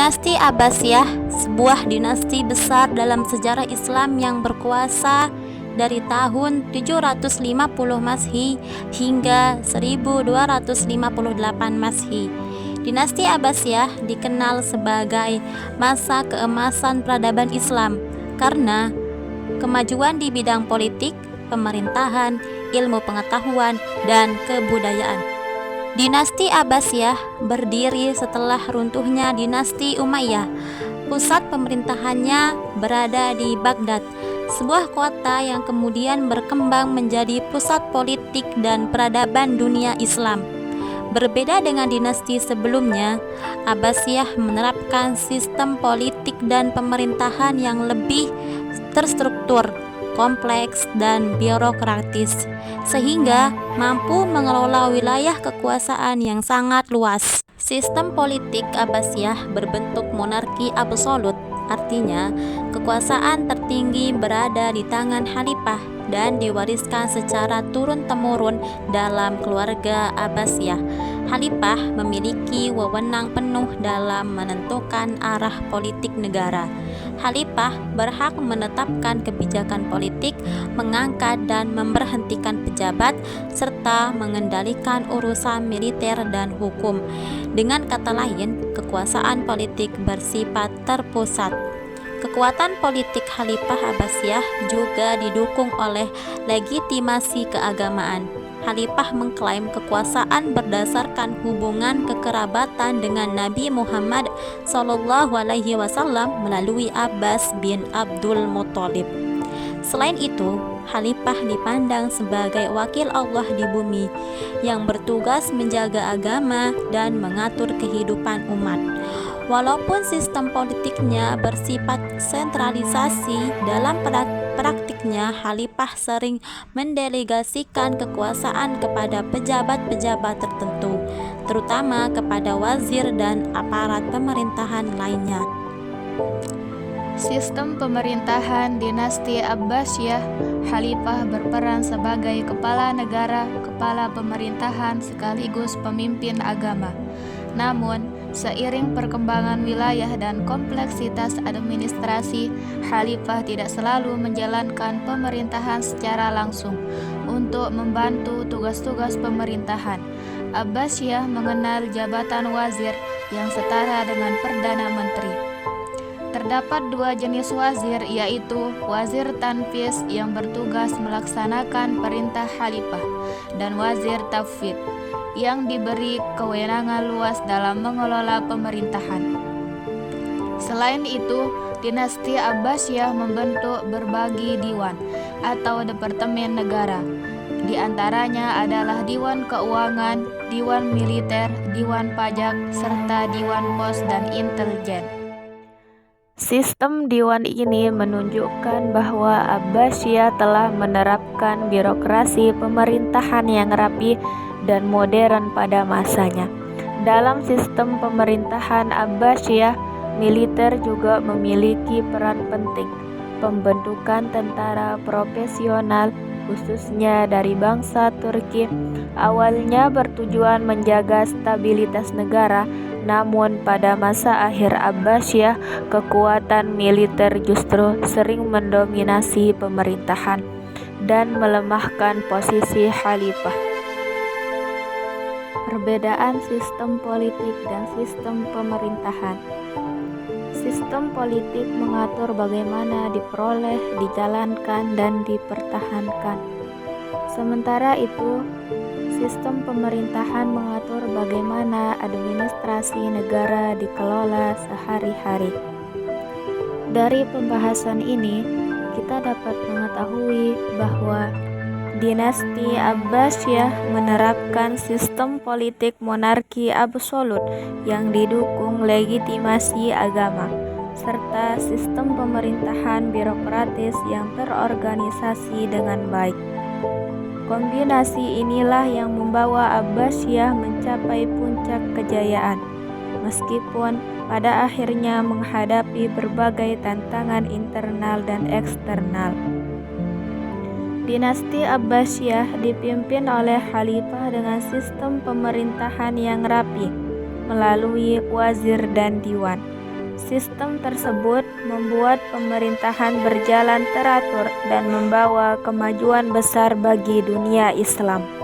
Dinasti Abbasiyah, sebuah dinasti besar dalam sejarah Islam yang berkuasa dari tahun 750 Masehi hingga 1258 Masehi. Dinasti Abbasiyah dikenal sebagai masa keemasan peradaban Islam karena kemajuan di bidang politik, pemerintahan, ilmu pengetahuan, dan kebudayaan. Dinasti Abbasiyah berdiri setelah runtuhnya dinasti Umayyah. Pusat pemerintahannya berada di Baghdad, sebuah kota yang kemudian berkembang menjadi pusat politik dan peradaban dunia Islam. Berbeda dengan dinasti sebelumnya, Abbasiyah menerapkan sistem politik dan pemerintahan yang lebih terstruktur, kompleks, dan birokratis, sehingga mampu mengelola wilayah kekuasaan yang sangat luas. Sistem politik Abbasiyah berbentuk monarki absolut, artinya kekuasaan tertinggi berada di tangan khalifah dan diwariskan secara turun-temurun dalam keluarga Abbasiyah. Khalifah memiliki wewenang penuh dalam menentukan arah politik negara. Khalifah berhak menetapkan kebijakan politik, mengangkat dan memberhentikan pejabat, serta mengendalikan urusan militer dan hukum. Dengan kata lain, kekuasaan politik bersifat terpusat. Kekuatan politik Khalifah Abbasiyah juga didukung oleh legitimasi keagamaan. Khalifah mengklaim kekuasaan berdasarkan hubungan kekerabatan dengan Nabi Muhammad SAW melalui Abbas bin Abdul Muthalib. Selain itu, Khalifah dipandang sebagai wakil Allah di bumi yang bertugas menjaga agama dan mengatur kehidupan umat. Walaupun sistem politiknya bersifat sentralisasi, dalam praktiknya Khalifah sering mendelegasikan kekuasaan kepada pejabat-pejabat tertentu, terutama kepada wazir dan aparat pemerintahan lainnya. Sistem pemerintahan dinasti Abbasiyah, Khalifah berperan sebagai kepala negara, kepala pemerintahan sekaligus pemimpin agama. Namun, seiring perkembangan wilayah dan kompleksitas administrasi, Khalifah tidak selalu menjalankan pemerintahan secara langsung. Untuk membantu tugas-tugas pemerintahan, Abbasiyah mengenal jabatan wazir yang setara dengan Perdana Menteri. Terdapat dua jenis wazir, yaitu wazir tanfiz yang bertugas melaksanakan perintah khalifah dan wazir tafwid yang diberi kewenangan luas dalam mengelola pemerintahan. Selain itu, dinasti Abbasiyah membentuk berbagai diwan atau departemen negara. Di antaranya adalah Diwan Keuangan, Diwan Militer, Diwan Pajak, serta Diwan Pos dan Intelijen. Sistem diwan ini menunjukkan bahwa Abbasiyah telah menerapkan birokrasi pemerintahan yang rapi dan modern pada masanya. Dalam sistem pemerintahan Abbasiyah, militer juga memiliki peran penting. Pembentukan tentara profesional, khususnya dari bangsa Turki, awalnya bertujuan menjaga stabilitas negara. Namun pada masa akhir Abbasiyah, kekuatan militer justru sering mendominasi pemerintahan dan melemahkan posisi khalifah. Perbedaan sistem politik dan sistem pemerintahan. Sistem politik mengatur bagaimana diperoleh, dijalankan, dan dipertahankan. Sementara itu, sistem pemerintahan mengatur bagaimana administrasi negara dikelola sehari-hari. Dari pembahasan ini, kita dapat mengetahui bahwa dinasti Abbasiyah menerapkan sistem politik monarki absolut yang didukung legitimasi agama, serta sistem pemerintahan birokratis yang terorganisasi dengan baik. Kombinasi inilah yang membawa Abbasiyah mencapai puncak kejayaan, meskipun pada akhirnya menghadapi berbagai tantangan internal dan eksternal. Dinasti Abbasiyah dipimpin oleh khalifah dengan sistem pemerintahan yang rapi melalui wazir dan diwan. Sistem tersebut membuat pemerintahan berjalan teratur dan membawa kemajuan besar bagi dunia Islam.